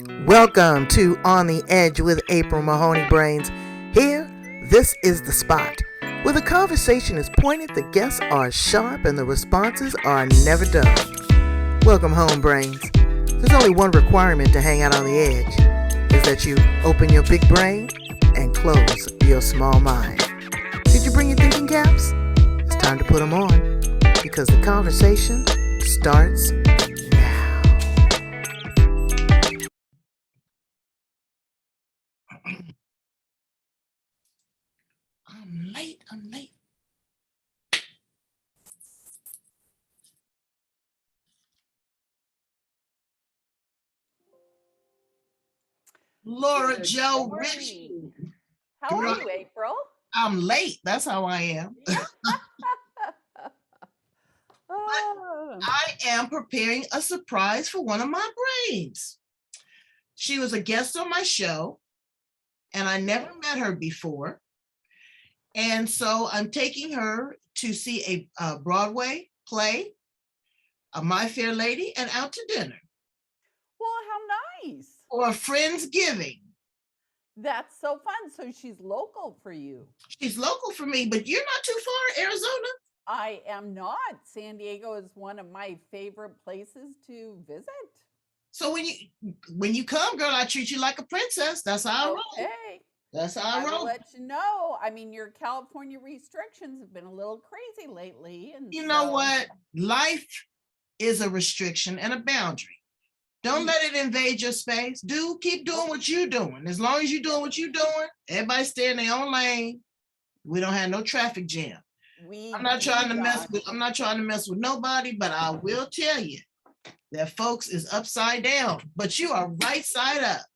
Welcome to On the Edge with April Mahoney Brains. Here, this is the spot where the conversation is pointed, the guests are sharp, and the responses are never dull. Welcome home, Brains. There's only one requirement to hang out on the edge, is that you open your big brain and close your small mind. Did you bring your thinking caps? It's time to put them on, because the conversation starts now. I'm late. LauraJo Richins. How are you, April? I'm late. That's how I am. I am preparing a surprise for one of my brains. She was a guest on my show, and I never met her before. And so I'm taking her to see a Broadway play, a My Fair Lady, and out to dinner. Well, how nice. Or a Friendsgiving. That's so fun. So she's local for you. She's local for me, but you're not too far, Arizona. I am not. San Diego is one of my favorite places to visit. So when you come, girl, I treat you like a princess. That's how I roll. Okay. That's how I roll. I'll let you know. I mean, your California restrictions have been a little crazy lately. And you know what? Life is a restriction and a boundary. Don't let it invade your space. Keep doing what you're doing. As long as you're doing what you're doing, everybody stay in their own lane. We don't have no traffic jam. I'm not trying to mess with nobody, but I will tell you that folks is upside down, but you are right side up.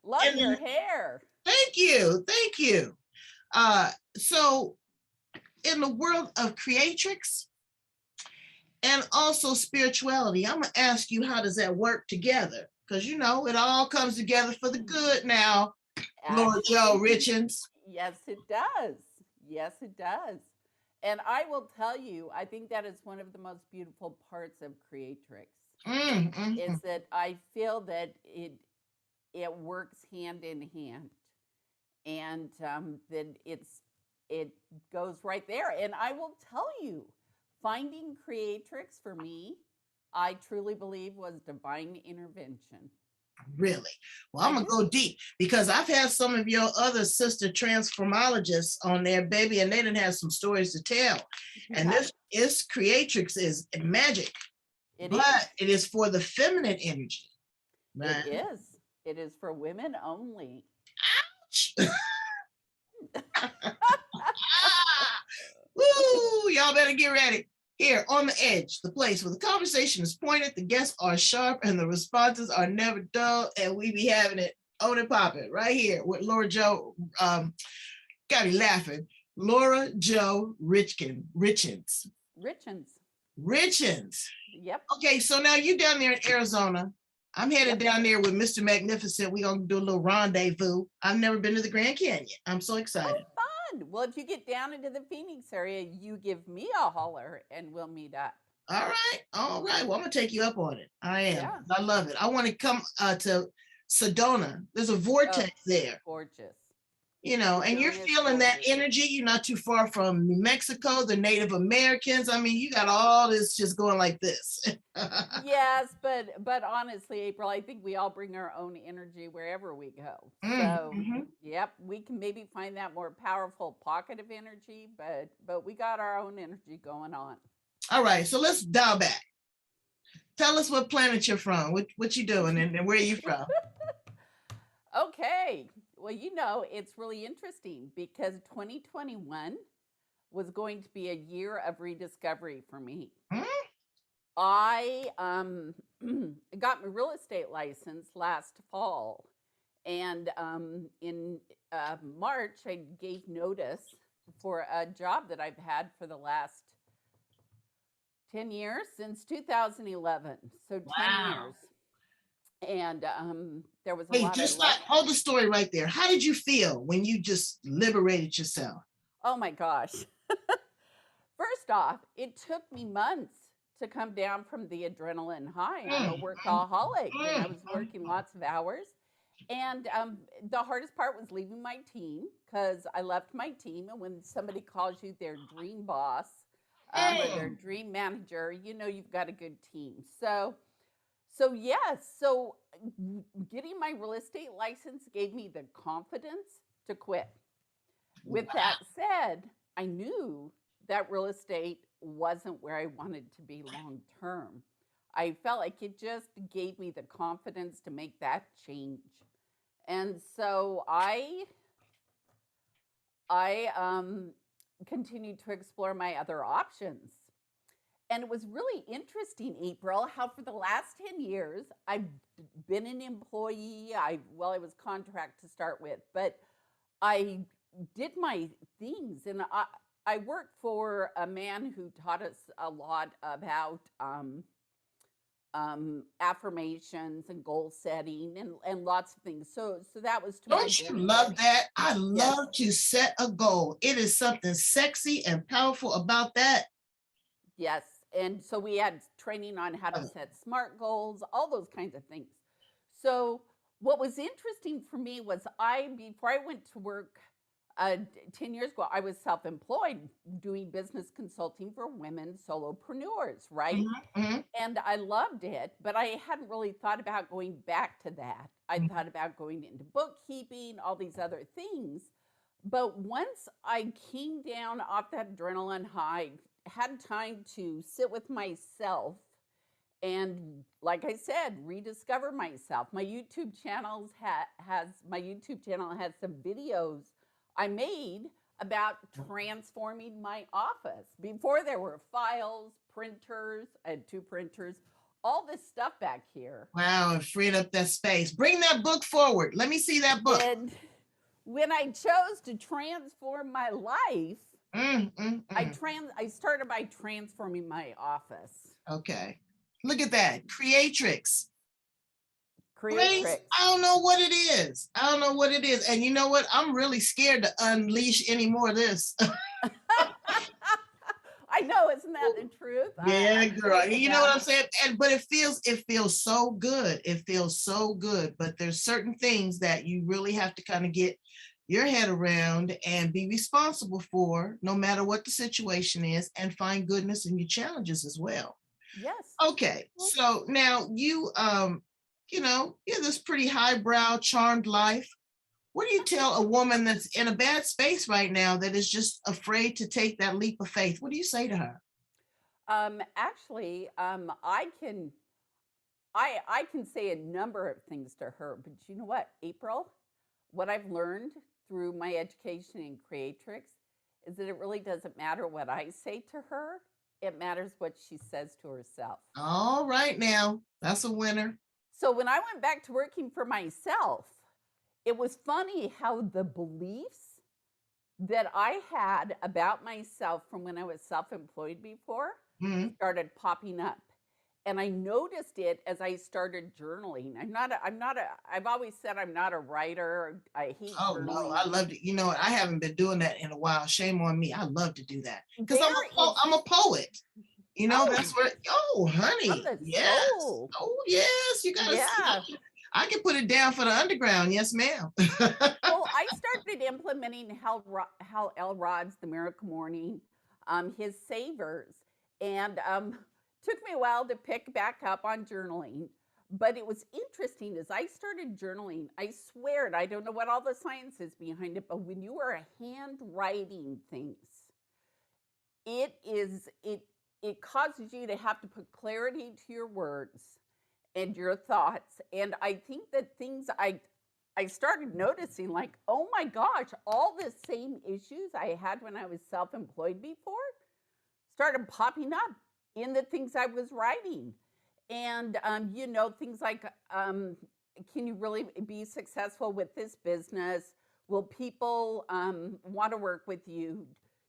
Love your hair. Thank you. So in the world of creatrix and also spirituality, I'm going to ask you, how does that work together? Because, it all comes together for the good now, LauraJo Richins. Yes, it does. And I will tell you, I think that is one of the most beautiful parts of Creatrix, is that I feel that it works hand in hand, and that it goes right there. And I will tell you, finding Creatrix for me, I truly believe was divine intervention. Really? Well, I'm going to go deep, because I've had some of your other sister transformologists on there, baby, and they didn't have some stories to tell. And this Creatrix is magic, it is for the feminine energy. Right? It is for women only. Ouch! Woo! Y'all better get ready. Here on the edge, the place where the conversation is pointed, the guests are sharp, and the responses are never dull, and we be having it on and popping right here with LauraJo. Got me laughing. LauraJo Richins. Yep. Okay, so now you down there in Arizona. I'm headed down there with Mr. Magnificent. We're going to do a little rendezvous. I've never been to the Grand Canyon. I'm so excited. Oh, fun. Well, if you get down into the Phoenix area, you give me a holler and we'll meet up. All right. Well, I'm going to take you up on it. I am. Yeah. I love it. I want to come to Sedona. There's a vortex there. Gorgeous. And you're feeling that energy. You're not too far from New Mexico, the Native Americans. I mean, you got all this just going like this. Yes, but honestly, April, I think we all bring our own energy wherever we go. So, yep, we can maybe find that more powerful pocket of energy, but we got our own energy going on. All right, so let's dial back. Tell us what planet you're from, what you doing, and where are you from? Okay. Well, it's really interesting because 2021 was going to be a year of rediscovery for me. I got my real estate license last fall, and in March, I gave notice for a job that I've had for the last 10 years, since 2011. So 10 years. And there was a lot. Hold the story right there. How did you feel when you just liberated yourself? Oh my gosh. First off, it took me months to come down from the adrenaline high. I'm a workaholic, and I was working lots of hours. And the hardest part was leaving my team, because I left my team. And when somebody calls you their dream boss or their dream manager, you know you've got a good team. So yes, so getting my real estate license gave me the confidence to quit. With that said, I knew that real estate wasn't where I wanted to be long term. I felt like it just gave me the confidence to make that change. And so I continued to explore my other options. And it was really interesting, April, how for the last 10 years, I've been an employee. I was contract to start with, but I did my things. And I worked for a man who taught us a lot about affirmations and goal setting and lots of things. So that was to Don't you love that? I love to set a goal. It is something sexy and powerful about that. Yes. And so we had training on how to set SMART goals, all those kinds of things. So what was interesting for me was before I went to work 10 years ago, I was self-employed doing business consulting for women solopreneurs, right? And I loved it, but I hadn't really thought about going back to that. I thought about going into bookkeeping, all these other things. But once I came down off that adrenaline high, had time to sit with myself and, like I said, rediscover myself. My YouTube channel has some videos I made about transforming my office. Before there were files, printers, I had 2 printers, all this stuff back here. Wow, and freed up that space. Bring that book forward. Let me see that book. And when I chose to transform my life, I started by transforming my office. Okay. Look at that. Creatrix. Creatrix. I don't know what it is. And you know what? I'm really scared to unleash any more of this. I know, isn't that the truth? Yeah, girl. You know what I'm saying? But it feels so good. It feels so good. But there's certain things that you really have to kind of get your head around and be responsible for, no matter what the situation is, and find goodness in your challenges as well. Yes. Okay. So now you you're this pretty highbrow, charmed life. What do you tell a woman that's in a bad space right now that is just afraid to take that leap of faith? What do you say to her? Actually, I can say a number of things to her, but you know what, April? What I've learned through my education in Creatrix is that it really doesn't matter what I say to her. It matters what she says to herself. All right, now that's a winner. So when I went back to working for myself, it was funny how the beliefs that I had about myself from when I was self-employed before started popping up. And I noticed it as I started journaling. I've always said I'm not a writer. I hate journaling. No, I love it. You know, I haven't been doing that in a while. Shame on me. I love to do that because I'm a poet. You know, that's where, honey. Yes. Soul. Oh, yes. You got to see. I can put it down for the underground. Yes, ma'am. Well, I started implementing Hal Elrod's The Miracle Morning, his savers. And took me a while to pick back up on journaling. But it was interesting as I started journaling, I swear it, I don't know what all the science is behind it, but when you are handwriting things, it causes you to have to put clarity to your words and your thoughts. And I think that things I started noticing, like, oh my gosh, all the same issues I had when I was self-employed before started popping up in the things I was writing. And, things like, can you really be successful with this business? Will people want to work with you?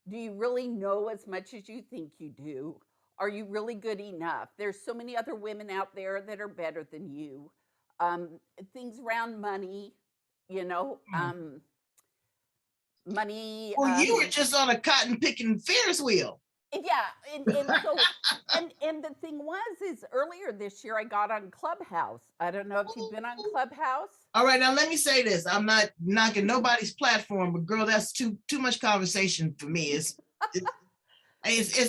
Do you really know as much as you think you do? Are you really good enough? There's so many other women out there that are better than you. Things around money, money. Well, you were just on a cotton picking Ferris wheel. Yeah, and so and the thing is earlier this year I got on Clubhouse. I don't know if you've been on Clubhouse. All right, now let me say this. I'm not knocking nobody's platform, but girl, that's too much conversation for me. It's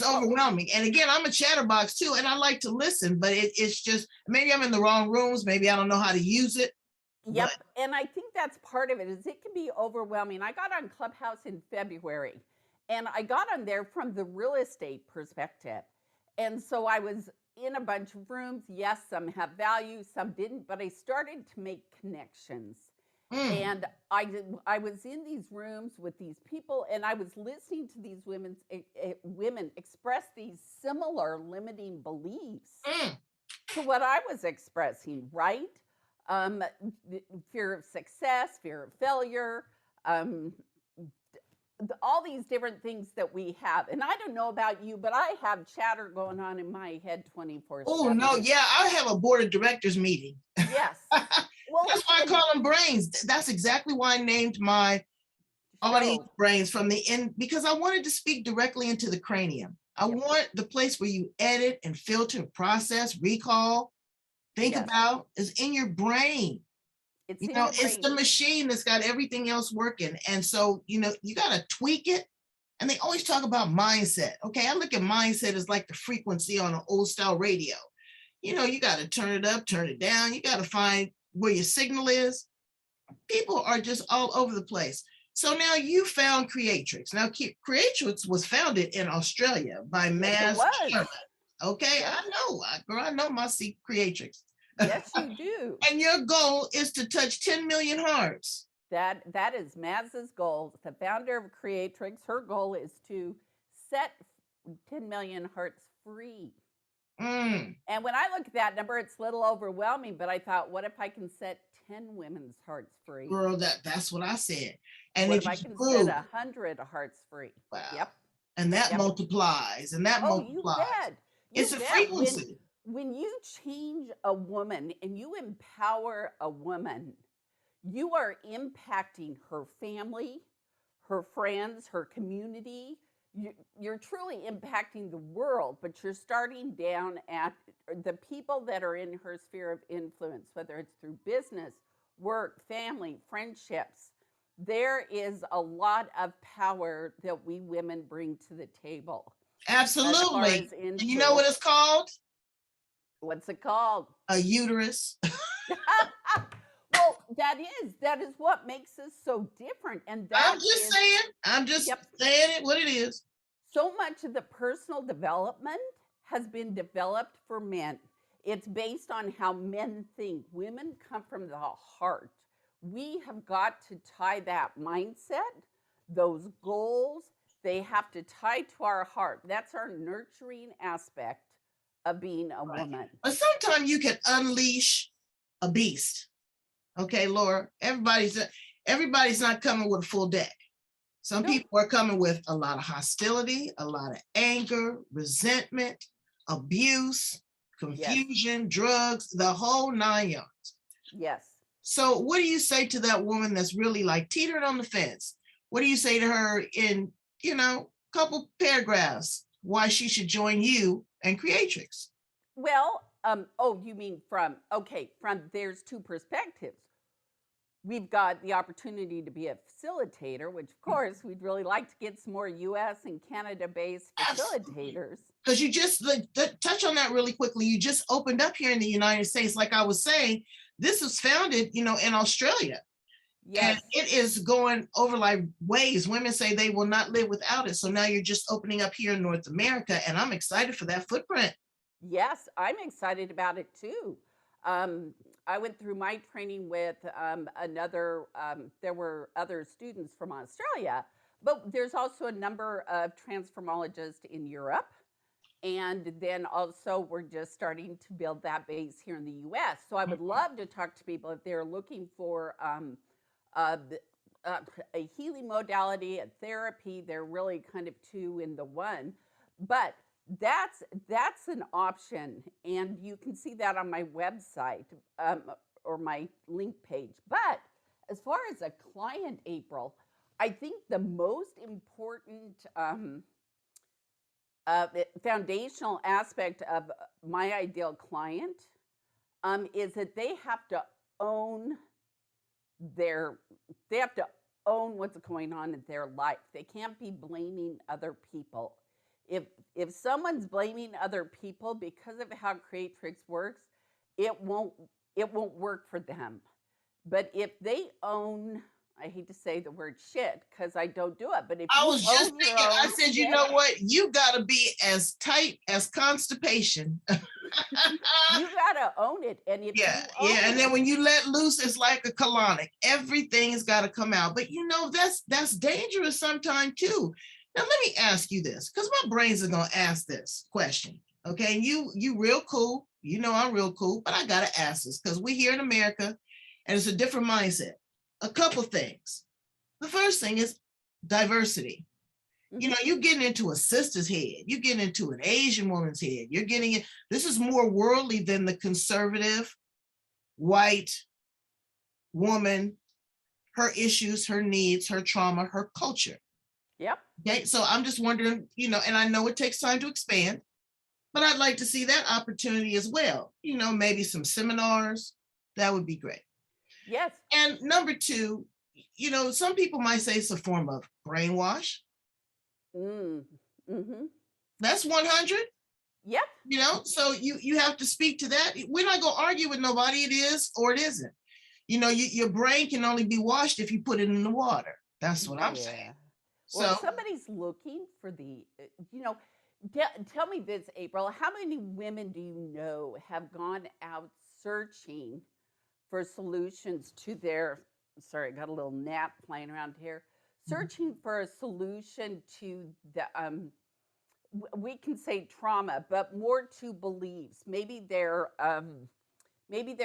Well, overwhelming. And again, I'm a chatterbox too, and I like to listen, but it's just maybe I'm in the wrong rooms. Maybe I don't know how to use it. But yep, and I think that's part of it is it can be overwhelming. I got on Clubhouse in February, and I got on there from the real estate perspective. And so I was in a bunch of rooms. Yes, some have value, some didn't, but I started to make connections. mm, And I was in these rooms with these people, and I was listening to these women express these similar limiting beliefs mm. to what I was expressing, right? Um, Fear of success, fear of failure, um, all these different things that we have. And I don't know about you, but I have chatter going on in my head 24 Oh 7. no, yeah, I have a board of directors meeting. Yes. Well, That's why I call them brains. That's exactly why I named my audience show. brains from the end, because I wanted to speak directly into the cranium. I Yep. want the place where you edit and filter, process, recall, think Yes. about is in your brain. It's You in know, your it's the brain. machine that's got everything else working. And so, you know, you got to tweak it. And they always talk about mindset. Okay, I look at mindset as like the frequency on an old style radio. You know, you got to turn it up, turn it down. You got to find where your signal is. People are just all over the place. So now you found Creatrix. Now, Creatrix was founded in Australia by Yes, it Maz was. Sherman. Okay, Yep. girl, I know my Creatrix. Yes, you do. And your goal is to touch 10 million hearts. That is Maz's goal. The founder of Creatrix, her goal is to set 10 million hearts free. Mm. And when I look at that number, it's a little overwhelming, but I thought, what if I can set 10 women's hearts free? Girl, that's what I said. And what it if I just can grew. set 100 hearts free? Wow. Yep. And that Yep. multiplies and that Oh, you multiplies. bet. It's You a bet. frequency. When you change a woman and you empower a woman, you are impacting her family, her friends, her community. You're truly impacting the world, but you're starting down at the people that are in her sphere of influence, whether it's through business, work, family, friendships. There is a lot of power that we women bring to the table. Absolutely. And you know what it's called? What's it called? A uterus. Well, that is what makes us so different. And that I'm just yep. saying it what it is. So much of the personal development has been developed for men. It's based on how men think. Women come from the heart. We have got to tie that mindset, those goals, they have to tie to our heart. That's our nurturing aspect of being a woman. But sometimes you can unleash a beast. Okay, Laura, everybody's not coming with a full deck. Some people are coming with a lot of hostility, a lot of anger, resentment, abuse, confusion, drugs, the whole 9 yards. Yes. So what do you say to that woman that's really like teetering on the fence? What do you say to her in, a couple paragraphs why she should join you and Creatrix? Well, you mean from there's two perspectives. We've got the opportunity to be a facilitator, which of course we'd really like to get some more US and Canada-based facilitators. Because you just touch on that really quickly. You just opened up here in the United States. Like I was saying, this was founded, in Australia. Yes. And it is going over like waves. Women say they will not live without it. So now you're just opening up here in North America, and I'm excited for that footprint. Yes, I'm excited about it too. I went through my training with there were other students from Australia, but there's also a number of transformologists in Europe. And then also we're just starting to build that base here in the US. So I would love to talk to people if they're looking for a healing modality, a therapy. They're really kind of two in the one. But that's an option, and you can see that on my website or my link page. But as far as a client, April, I think the most important foundational aspect of my ideal client is that they have to own their, they have to own what's going on in their life. They can't be blaming other people. If someone's blaming other people because of how Creatrix works, it won't work for them. But if they own, I hate to say the word shit because I don't do it, but if I you was just own thinking, your I own said, you shit, know what? You got to be as tight as constipation. you gotta own it. And if Yeah, you own and then it, when you let loose, it's like a colonic. Everything's got to come out. But you know, that's dangerous sometimes too. Now let me ask you this, because my brains are gonna ask this question. Okay, you real cool. You know I'm real cool, but I gotta ask this because we're here in America, and it's a different mindset. A couple things. The first thing is diversity. You know, you're getting into a sister's head, you're getting into an Asian woman's head, you're getting it. This is more worldly than the conservative white woman, her issues, her needs, her trauma, her culture. yep. Okay, so I'm just wondering, you know, and I know it takes time to expand, but I'd like to see that opportunity as well. You know, maybe some seminars, that would be great. Yes. And number two, you know, some people might say it's a form of brainwash. That's 100. Yep. You know, so you have to speak to that. We're not going to argue with nobody. It is or it isn't. You know, your brain can only be washed if you put it in the water. That's what I'm saying. Well, So somebody's looking for the, you know, tell me this, April. How many women do you know have gone out searching for solutions to their, sorry, I got a little gnat flying around here, searching for a solution to the, we can say trauma, but more to beliefs. Maybe they're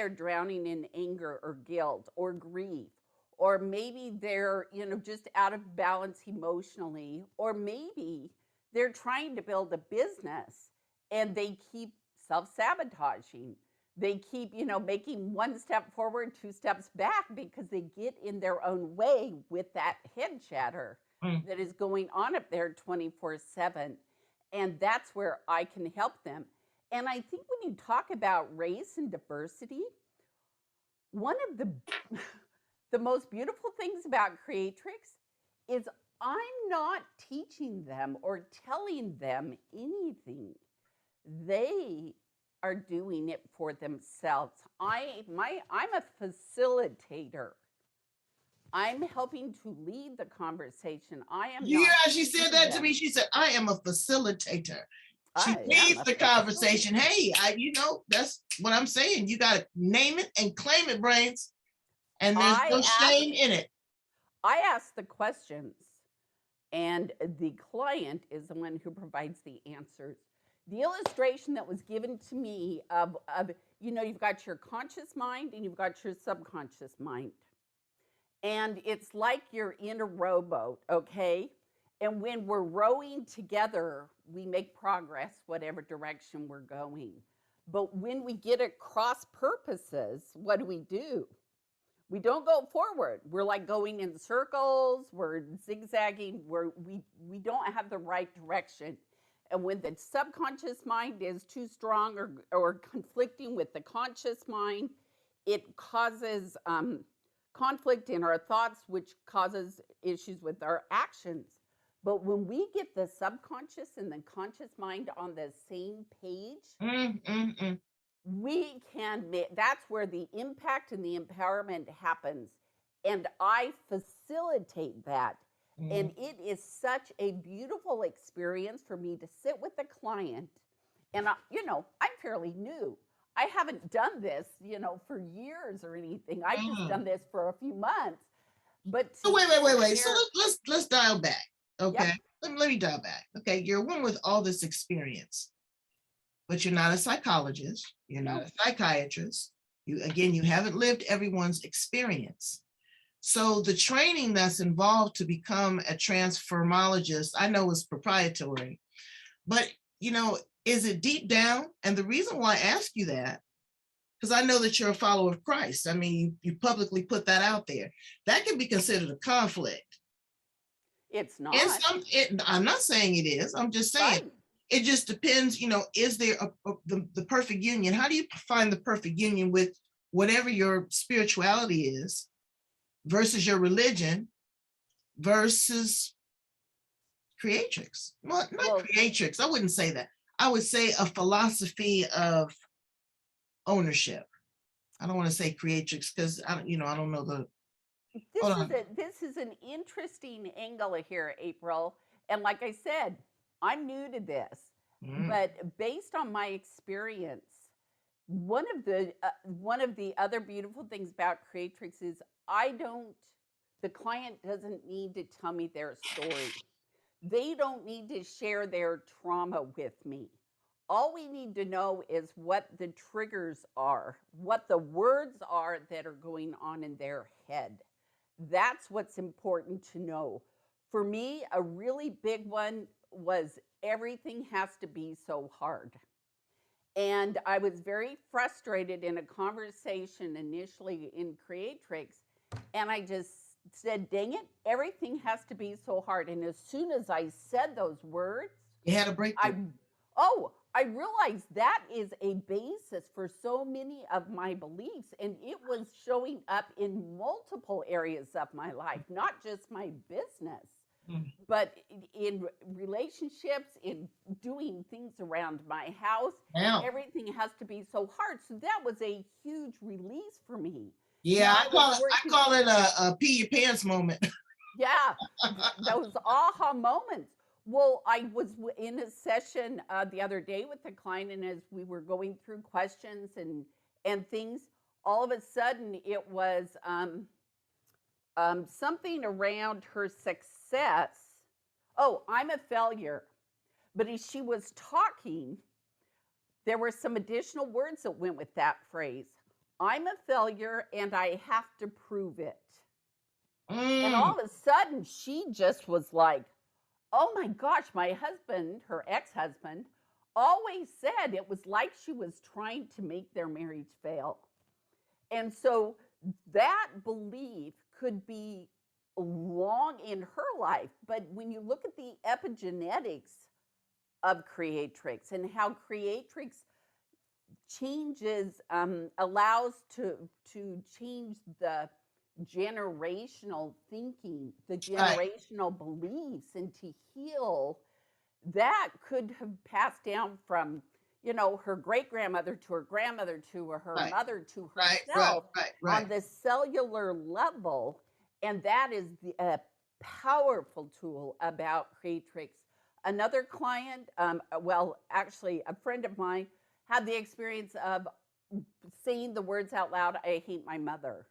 drowning in anger or guilt or grief, or maybe they're, you know, just out of balance emotionally, or maybe they're trying to build a business and they keep self-sabotaging. They keep, you know, making one step forward, two steps back because they get in their own way with that head chatter that is going on up there 24/7. And that's where I can help them. And I think when you talk about race and diversity, one of the most beautiful things about Creatrix is I'm not teaching them or telling them anything. They are doing it for themselves. I'm a facilitator. I'm helping to lead the conversation. I am. yeah, she said that to me. She said, "I am a facilitator." She leads the conversation. Hey, you know, that's what I'm saying. You got to name it and claim it, brains. And there's no shame in it. I ask the questions, and the client is the one who provides the answers. The illustration that was given to me of you know, you've got your conscious mind and you've got your subconscious mind. And it's like you're in a rowboat, okay? And when we're rowing together, we make progress whatever direction we're going. But when we get at cross purposes, what do? We don't go forward. We're like going in circles, we're zigzagging, we don't have the right direction. And when the subconscious mind is too strong or conflicting with the conscious mind, it causes conflict in our thoughts, which causes issues with our actions. But when we get the subconscious and the conscious mind on the same page, we can that's where the impact and the empowerment happens. And I facilitate that. And it is such a beautiful experience for me to sit with the client. And, you know, I'm fairly new. I haven't done this, you know, for years or anything. I've just done this for a few months. But so wait. So let's dial back. Okay. Yep. Let me dial back. Okay. You're one with all this experience, but you're not a psychologist. You're not a psychiatrist. You haven't lived everyone's experience. So the training that's involved to become a transformologist, I know is proprietary, but you know, is it deep down? And the reason why I ask you that, because I know that you're a follower of Christ. I mean, you publicly put that out there. That can be considered a conflict. It's not. I'm not saying it is. I'm just saying it just depends, is there the perfect union? How do you find the perfect union with whatever your spirituality is versus your religion versus Creatrix? Well, not Creatrix. I wouldn't say that. I would say a philosophy of ownership. I don't want to say Creatrix because I don't know the. This is an interesting angle here, April. And like I said, I'm new to this, but based on my experience, one of the other beautiful things about Creatrix is the client doesn't need to tell me their story. They don't need to share their trauma with me. All we need to know is what the triggers are, what the words are that are going on in their head. That's what's important to know. For me, a really big one was everything has to be so hard. And I was very frustrated in a conversation initially in Creatrix, and I just said, dang it, everything has to be so hard. And as soon as I said those words, you had a breakthrough. I realized that is a basis for so many of my beliefs. And it was showing up in multiple areas of my life, not just my business, but in relationships, in doing things around my house. Everything has to be so hard. So that was a huge release for me. Yeah, I call it a pee your pants moment. Yeah, those aha moments. Well, I was in a session the other day with a client, and as we were going through questions and things, all of a sudden it was something around her success. Oh, I'm a failure. But as she was talking, there were some additional words that went with that phrase. I'm a failure and I have to prove it. And all of a sudden, she just was like, oh my gosh, my husband, her ex-husband, always said it was like she was trying to make their marriage fail. And so that belief could be long in her life. But when you look at the epigenetics of Creatrix and how Creatrix changes, allows to change the generational thinking, the generational beliefs, and to heal, that could have passed down from, her great-grandmother to her grandmother to her mother to herself on the cellular level. And that is a powerful tool about Creatrix. Another client, actually a friend of mine, had the experience of saying the words out loud, I hate my mother.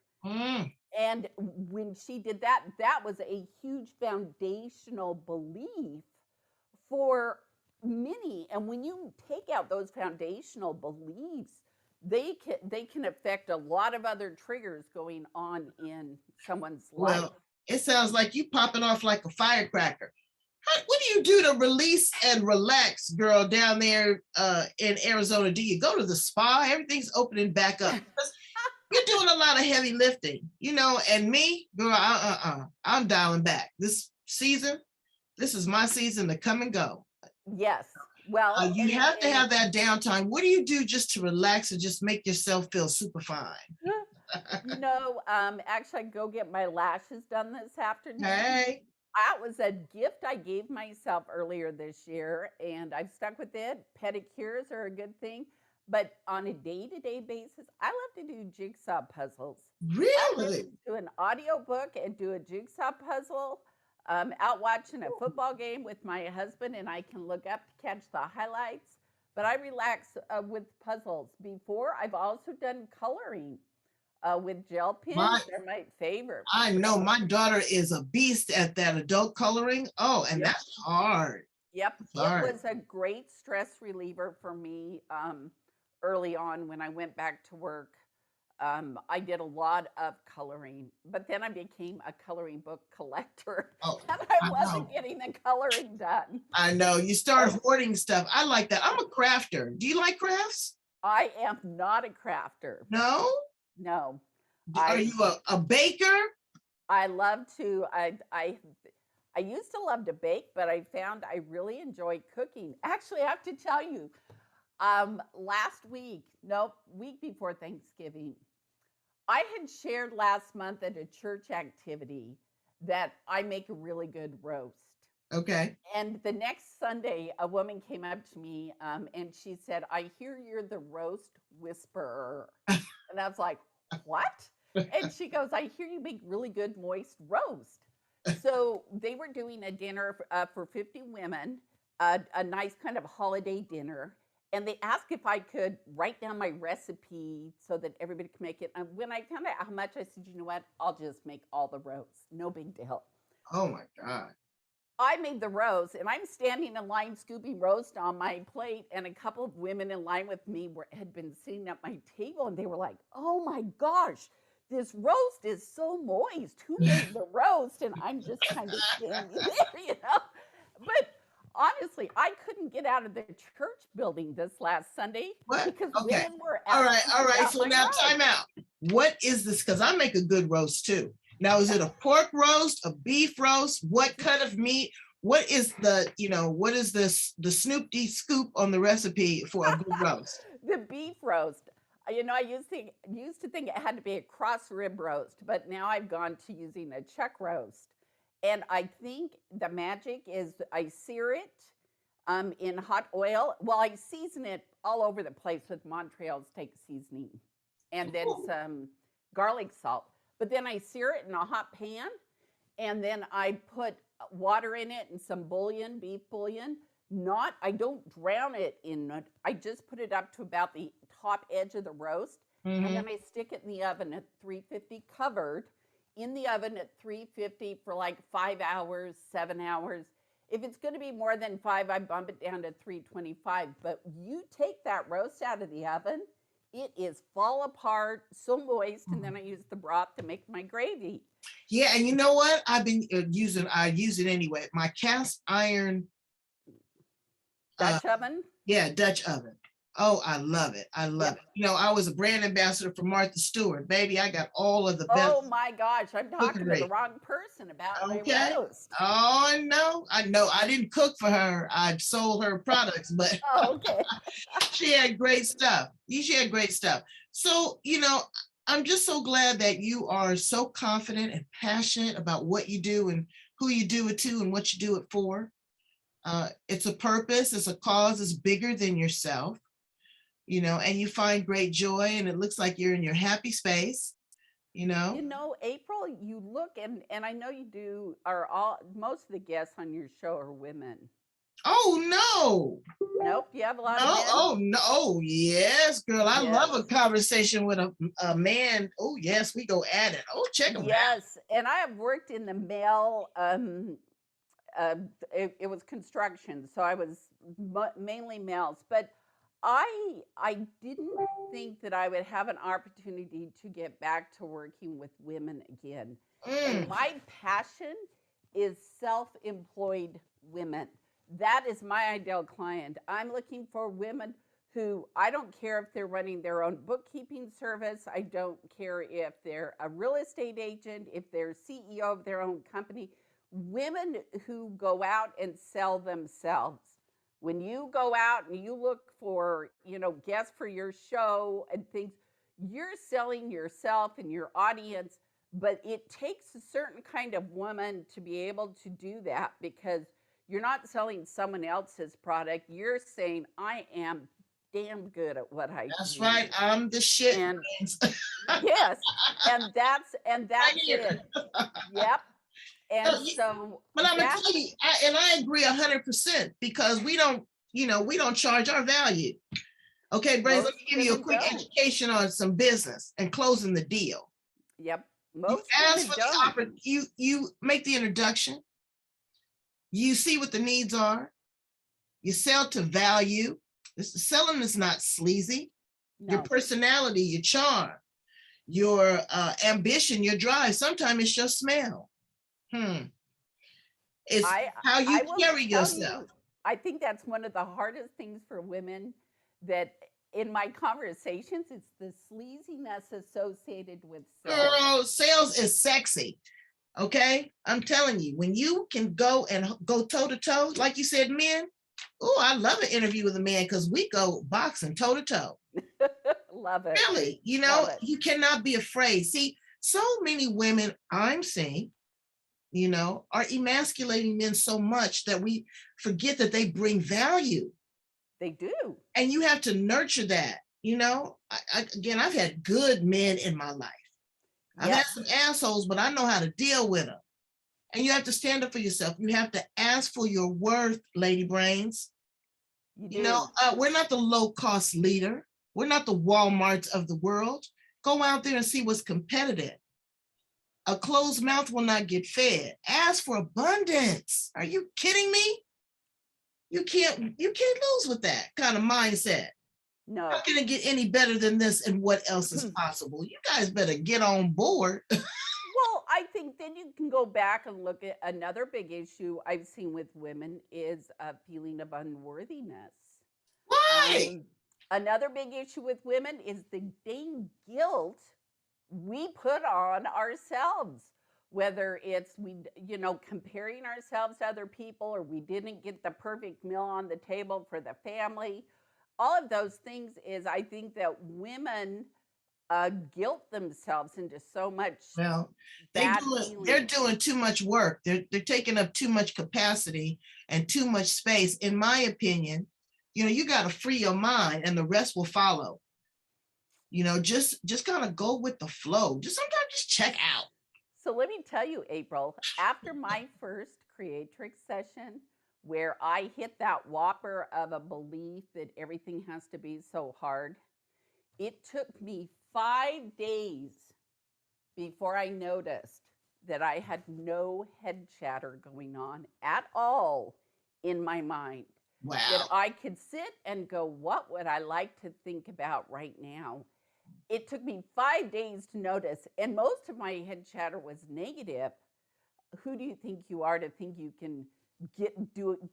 And when she did that, that was a huge foundational belief for many. And when you take out those foundational beliefs, they can affect a lot of other triggers going on in someone's life. Well, it sounds like you popping off like a firecracker. What do you do to release and relax, girl, down there in Arizona? Do you go to the spa? Everything's opening back up. You're doing a lot of heavy lifting, and me, girl, I'm dialing back. This is my season to come and go. Yes. Well, you have to have that downtime. What do you do just to relax and just make yourself feel super fine? Actually, I go get my lashes done this afternoon. Hey. That was a gift I gave myself earlier this year, and I've stuck with it. Pedicures are a good thing. But on a day-to-day basis, I love to do jigsaw puzzles. Really? I listen to an audiobook and do a jigsaw puzzle. Out watching a football game with my husband, and I can look up to catch the highlights. But I relax with puzzles. Before, I've also done coloring with gel pens. They're my favorite. I know. My daughter is a beast at that adult coloring. Oh, and that's hard. Yep. It was a great stress reliever for me early on when I went back to work. I did a lot of coloring, but then I became a coloring book collector. Oh, and I wasn't getting the coloring done. I know. You start hoarding stuff. I like that. I'm a crafter. Do you like crafts? I am not a crafter. No? No. Are you a baker? I love to. I I used to love to bake, but I found I really enjoy cooking. Actually, I have to tell you, week before Thanksgiving, I had shared last month at a church activity that I make a really good roast. Okay. And the next Sunday, a woman came up to me and she said, I hear you're the roast whisperer. And I was like, what? And she goes, I hear you make really good moist roast. So they were doing a dinner for 50 women, a nice kind of holiday dinner. And they asked if I could write down my recipe so that everybody could make it. And when I found out how much, I said, you know what? I'll just make all the roasts. No big deal. Oh my God. I made the roast, and I'm standing in line scooping roast on my plate, and a couple of women in line with me had been sitting at my table, and they were like, oh my gosh, this roast is so moist. Who made the roast? And I'm just kind of standing there, But honestly, I couldn't get out of the church building this last Sunday because women were all right. So now roast. time out. What is this? Because I make a good roast too. Now, is it a pork roast, a beef roast? What kind of meat? What is the Snoop D scoop on the recipe for a good roast? The beef roast. I used to think it had to be a cross rib roast, but now I've gone to using a chuck roast. And I think the magic is I sear it in hot oil. Well, I season it all over the place with Montreal steak seasoning and then some garlic salt. But then I sear it in a hot pan, and then I put water in it and some bouillon, beef bouillon. I don't drown it in it. I just put it up to about the top edge of the roast, and then I stick it in the oven at 350 covered, in the oven at 350 for like 5 hours, 7 hours. If it's going to be more than 5, I bump it down to 325. But you take that roast out of the oven, it is fall apart, so moist, and then I use the broth to make my gravy. Yeah, and you know what? I've been I use it anyway. My cast iron Dutch oven? Yeah, Dutch oven. Oh, I love it. I love it. I was a brand ambassador for Martha Stewart. Baby, I got all of the best. Oh my gosh, I'm talking to the wrong person about my roast. Oh, no. I know. I didn't cook for her. I sold her products, but okay. She had great stuff. She had great stuff. So, I'm just so glad that you are so confident and passionate about what you do and who you do it to and what you do it for. It's a purpose, it's a cause, it's bigger than yourself, and you find great joy, and it looks like you're in your happy space, April, you look, and I know you do, most of the guests on your show are women. Oh, no. Nope, you have a lot of men? Oh, no. Oh, yes, girl. I love a conversation with a man. Oh, yes, we go at it. Oh, check them out. Yes, and I have worked in the male, it was construction, so I was mainly males, but I didn't think that I would have an opportunity to get back to working with women again. And my passion is self-employed women. That is my ideal client. I'm looking for women who, I don't care if they're running their own bookkeeping service. I don't care if they're a real estate agent, if they're CEO of their own company. Women who go out and sell themselves. When you go out and you look for, guests for your show and things, you're selling yourself and your audience, but it takes a certain kind of woman to be able to do that, because you're not selling someone else's product. You're saying, I am damn good at what I do. That's right. I'm the shit. And, yes. And that's it. Yep. And so, but I'm gonna tell you, I agree 100%, because we don't charge our value. Okay, Brains, let me give you a quick education on some business and closing the deal. Yep. You ask for the offer, you make the introduction, you see what the needs are, you sell to value. Selling is not sleazy. No. Your personality, your charm, your ambition, your drive, sometimes it's your smell. It's how you carry yourself. I think that's one of the hardest things for women, that in my conversations, it's the sleaziness associated with sales. Girl, sales is sexy. Okay, I'm telling you, when you can go toe to toe, like you said, men. Oh, I love an interview with a man because we go boxing toe to toe. Love it. Really, you cannot be afraid. See, so many women I'm seeing, are emasculating men so much that we forget that they bring value. They do. And you have to nurture that. Again, I've had good men in my life. I've had some assholes, but I know how to deal with them. And you have to stand up for yourself. You have to ask for your worth, Lady Brains. We're not the low-cost leader. We're not the Walmarts of the world. Go out there and see what's competitive. A closed mouth will not get fed. Ask for abundance. Are you kidding me? You can't lose with that kind of mindset. No. How can it get any better than this, and what else is possible? You guys better get on board. Well, I think then you can go back and look at another big issue I've seen with women is a feeling of unworthiness. Why? Another big issue with women is the dang guilt we put on ourselves, whether it's comparing ourselves to other people, or we didn't get the perfect meal on the table for the family. All of those things is, I think that women guilt themselves into so much. Well, they're doing too much work. They're taking up too much capacity and too much space. In my opinion, you got to free your mind, and the rest will follow. Just kind of go with the flow. Just sometimes just check out. So let me tell you, April, after my first Creatrix session, where I hit that whopper of a belief that everything has to be so hard, it took me 5 days before I noticed that I had no head chatter going on at all in my mind. Wow. That I could sit and go, what would I like to think about right now? It took me 5 days to notice, and most of my head chatter was negative. Who do you think you are to think you can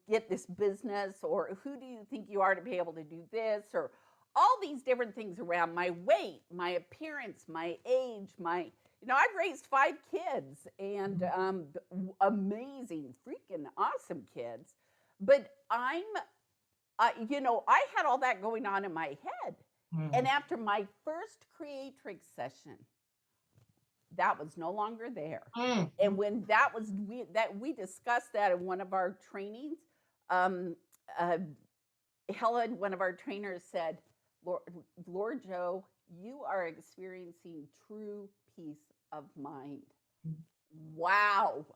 get this business? Or who do you think you are to be able to do this? Or all these different things around my weight, my appearance, my age, I've raised 5 kids, and amazing, freaking awesome kids. But I had all that going on in my head. And after my first Creatrix session, that was no longer there. And when we discussed that in one of our trainings, Helen, one of our trainers, said, LauraJo, you are experiencing true peace of mind. Wow.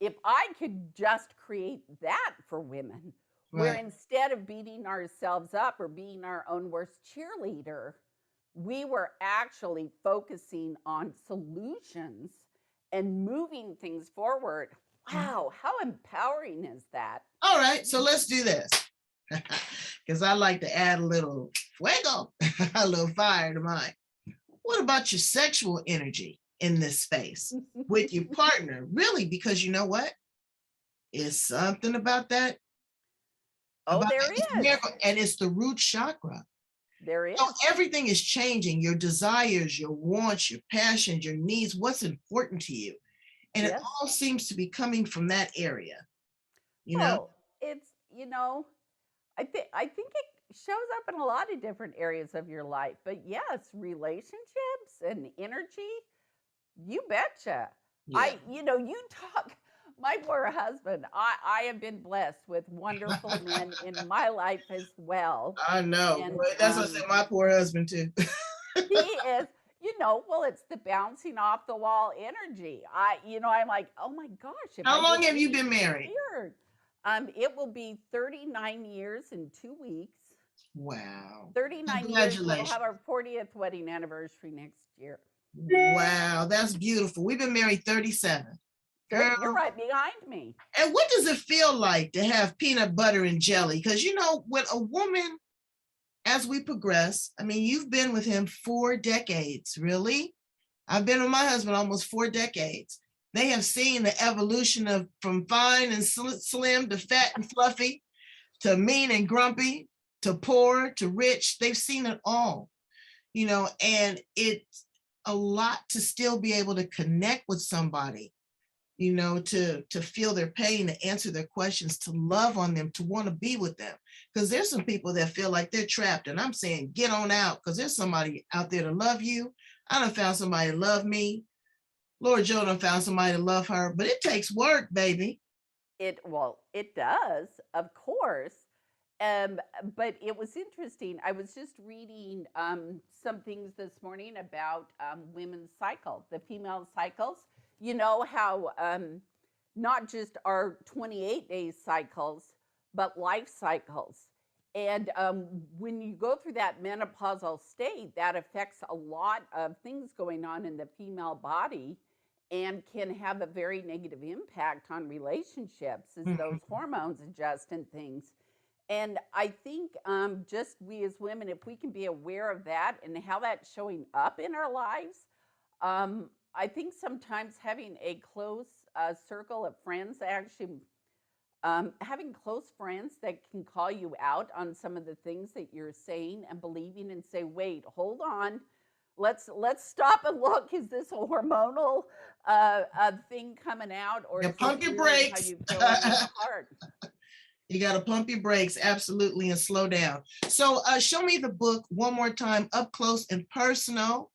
If I could just create that for women, where instead of beating ourselves up or being our own worst cheerleader, we were actually focusing on solutions and moving things forward. Wow, how empowering is that? All right, so let's do this. Because I like to add a little fuego, a little fire to mine. What about your sexual energy in this space with your partner? Really, because you know what? It's something about that. There is. And it's the root chakra. There is. So everything is changing. Your desires, your wants, your passions, your needs, what's important to you. And it all seems to be coming from that area. It's, I think it shows up in a lot of different areas of your life. But yes, relationships and energy, you betcha. Yeah. You talk. My poor husband, I have been blessed with wonderful men in my life as well. I know. And, that's what I said, my poor husband too. He is, it's the bouncing off the wall energy. I'm like, oh my gosh. How long have you been married? Weird. It will be 39 years in 2 weeks. Wow. 39 years. We'll have our 40th wedding anniversary next year. Wow, that's beautiful. We've been married 37. Girl, you're right behind me. And what does it feel like to have peanut butter and jelly? Because, when a woman, as we progress, you've been with him 4 decades, really? I've been with my husband almost 4 decades. They have seen the evolution from fine and slim to fat and fluffy, to mean and grumpy, to poor, to rich. They've seen it all, and it's a lot to still be able to connect with somebody you know, to feel their pain, to answer their questions, to love on them, to want to be with them. Because there's some people that feel like they're trapped, and I'm saying, get on out, because there's somebody out there to love you. I done found somebody to love me. LauraJo done found somebody to love her, but it takes work, baby. It does, of course. But it was interesting. I was just reading some things this morning about women's cycle, the female cycles. You know how not just our 28-day cycles, but life cycles. And when you go through that menopausal state, that affects a lot of things going on in the female body and can have a very negative impact on relationships as those hormones adjust and things. And I think just we as women, if we can be aware of that and how that's showing up in our lives, I think sometimes having a close circle of friends, actually having close friends that can call you out on some of the things that you're saying and believing and say, wait, hold on. Let's stop and look. Is this a hormonal thing coming out, or is pump your brakes? How you feel in your heart? You got to pump your brakes, absolutely, and slow down. So show me the book one more time, up close and personal.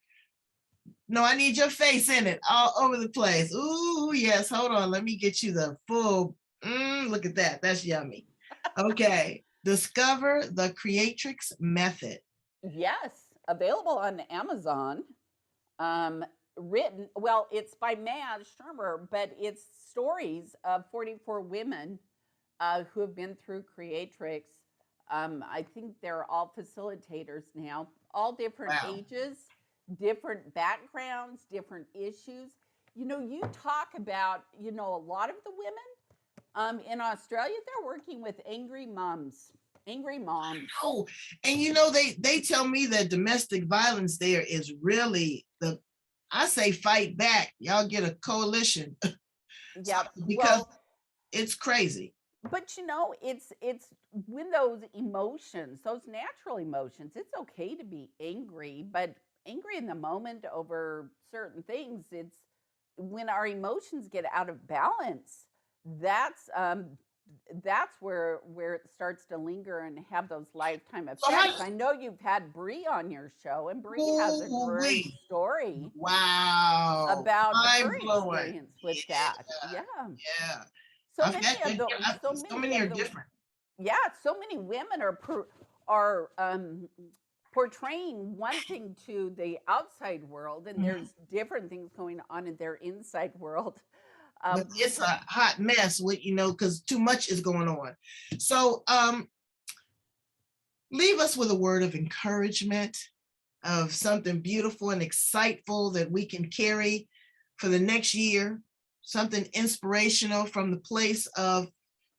No, I need your face in it, all over the place. Ooh, yes. Hold on. Let me get you the full. Look at that. That's yummy. Okay. Discover the Creatrix Method. Yes. Available on Amazon. Written, well, it's by Maz Shermer, but it's stories of 44 women who have been through Creatrix. I think they're all facilitators now, all different ages, different backgrounds, different issues. You know, you talk about, you know, a lot of the women in Australia, they're working with angry moms. Oh, and you know, they tell me that domestic violence there is really I say fight back. Y'all get a coalition. Yeah, because it's crazy. But you know, it's when those emotions, those natural emotions, it's okay to be angry, but angry in the moment over certain things, it's when our emotions get out of balance, that's where it starts to linger and have those lifetime effects. I know you've had Bree on your show, and Bree has a great story. Wow. About her experience with that. Yeah. So many are different. Yeah, so many women are portraying one thing to the outside world, and there's different things going on in their inside world. But it's a hot mess with, you know, because too much is going on. So leave us with a word of encouragement, of something beautiful and exciteful that we can carry for the next year, something inspirational from the place of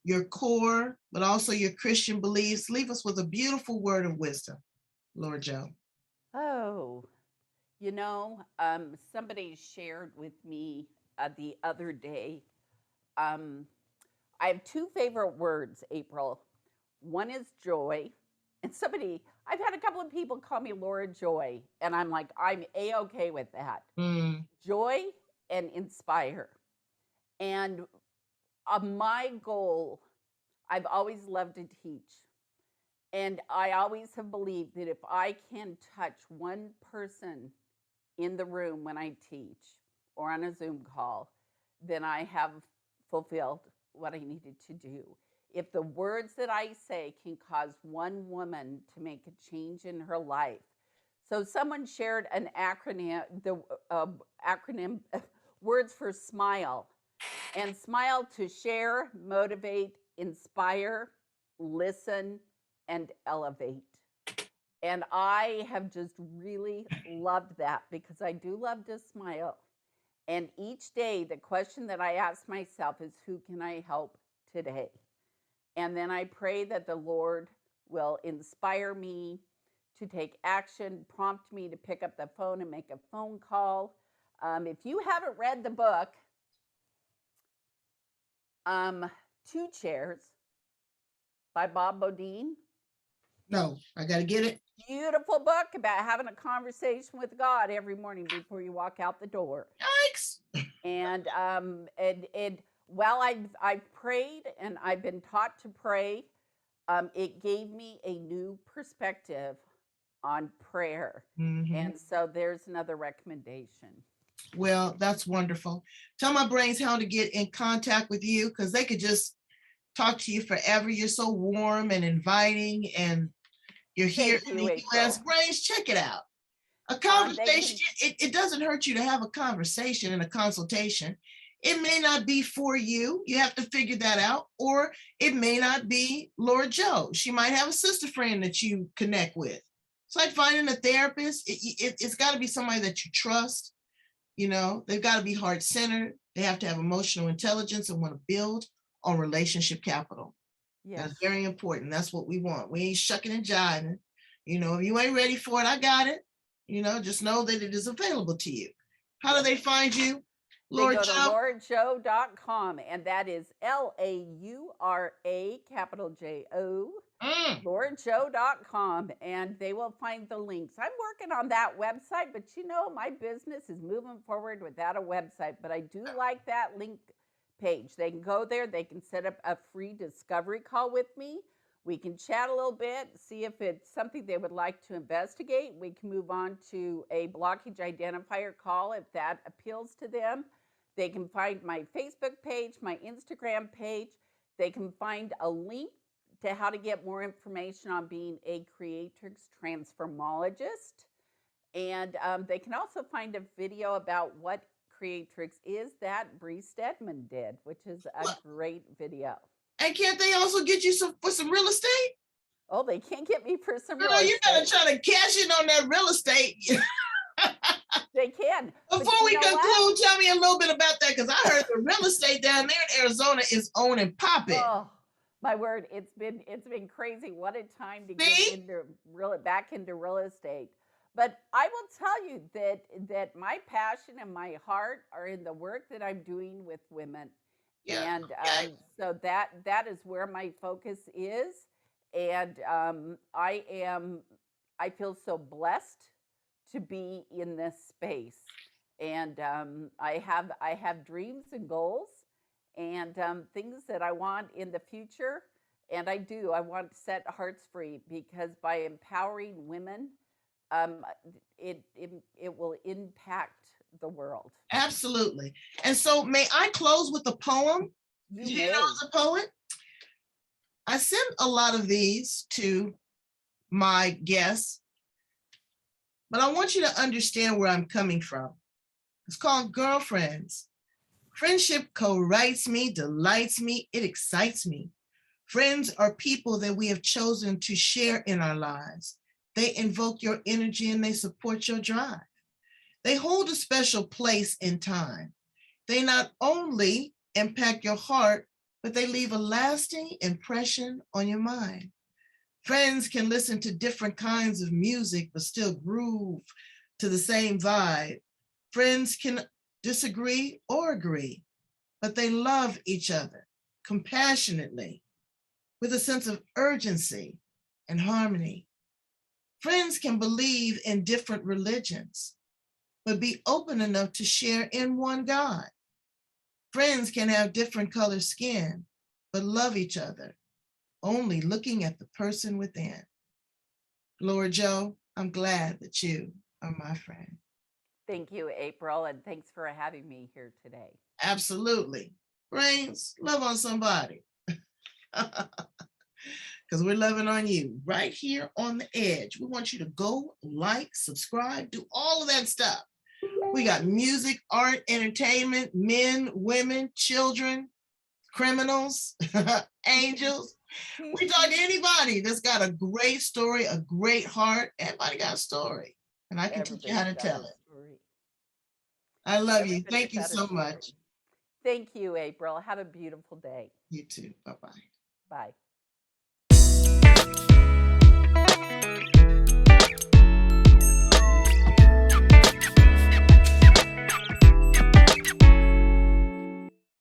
your core, but also your Christian beliefs. Leave us with a beautiful word of wisdom, LauraJo. Oh, you know, somebody shared with me the other day. I have two favorite words, April. One is joy. And I've had a couple of people call me LauraJoy, and I'm like, I'm A-okay with that. Joy and inspire. And my goal, I've always loved to teach. And I always have believed that if I can touch one person in the room when I teach or on a Zoom call, then I have fulfilled what I needed to do. If the words that I say can cause one woman to make a change in her life. So someone shared an acronym, the acronym words for SMILE. And SMILE to share, motivate, inspire, listen, and elevate. And I have just really loved that because I do love to smile. And each day, the question that I ask myself is, who can I help today? And then I pray that the Lord will inspire me to take action, prompt me to pick up the phone and make a phone call. If you haven't read the book, Two Chairs by Bob Bodine. No, I got to get it. Beautiful book about having a conversation with God every morning before you walk out the door. Yikes. And while I've prayed and I've been taught to pray, it gave me a new perspective on prayer. Mm-hmm. And so there's another recommendation. Well, that's wonderful. Tell my brains how to get in contact with you, because they could just talk to you forever. You're so warm and inviting, and you're here in the US. Brains, check it out. A conversation, it doesn't hurt you to have a conversation and a consultation. It may not be for you. You have to figure that out. Or it may not be LauraJo. She might have a sister friend that you connect with. It's like finding a therapist. It's got to be somebody that you trust. You know, they've got to be heart-centered. They have to have emotional intelligence and want to build on relationship capital. Yes. That's very important. That's what we want. We ain't shucking and jiving. You know, if you ain't ready for it, I got it. You know, just know that it is available to you. How do they find you? They go to LauraJo.com, and that is LAURA capital JO. LauraJo.com, and they will find the links. I'm working on that website, but you know, my business is moving forward without a website, but I do like that link page. They can go there, they can set up a free discovery call with me. We can chat a little bit, see if it's something they would like to investigate. We can move on to a blockage identifier call if that appeals to them. They can find my Facebook page, my Instagram page. They can find a link to how to get more information on being a Creatrix transformologist. And they can also find a video about what Creatrix is that Bree Stedman did, which is a great video. And can't they also get you for some real estate? Oh, they can't get me for some real estate. You gotta try to cash in on that real estate. They can. Before we conclude, tell me a little bit about that, because I heard the real estate down there in Arizona is on and popping. Oh, my word, it's been crazy. What a time to get back into real estate. But I will tell you that my passion and my heart are in the work that I'm doing with women. Yeah. And so that is where my focus is. And I feel so blessed to be in this space. And I have dreams and goals and things that I want in the future. And I want to set hearts free, because by empowering women, it will impact the world. Absolutely. And so may I close with a poem? You know, as a poet, I send a lot of these to my guests, but I want you to understand where I'm coming from. It's called Girlfriends. Friendship co-writes me, delights me, it excites me. Friends are people that we have chosen to share in our lives. They invoke your energy and they support your drive. They hold a special place in time. They not only impact your heart, but they leave a lasting impression on your mind. Friends can listen to different kinds of music, but still groove to the same vibe. Friends can disagree or agree, but they love each other compassionately, with a sense of urgency and harmony. Friends can believe in different religions, but be open enough to share in one God. Friends can have different color skin, but love each other, only looking at the person within. LauraJo, I'm glad that you are my friend. Thank you, April, and thanks for having me here today. Absolutely. Brains, love on somebody. Because we're loving on you right here on the edge. We want you to go, like, subscribe, do all of that stuff. We got music, art, entertainment, men, women, children, criminals, angels. We talk to anybody that's got a great story, a great heart. Everybody got a story, and I can teach you how to tell it. I love you. Thank you so much. Thank you, April. Have a beautiful day. You too. Bye-bye. Bye.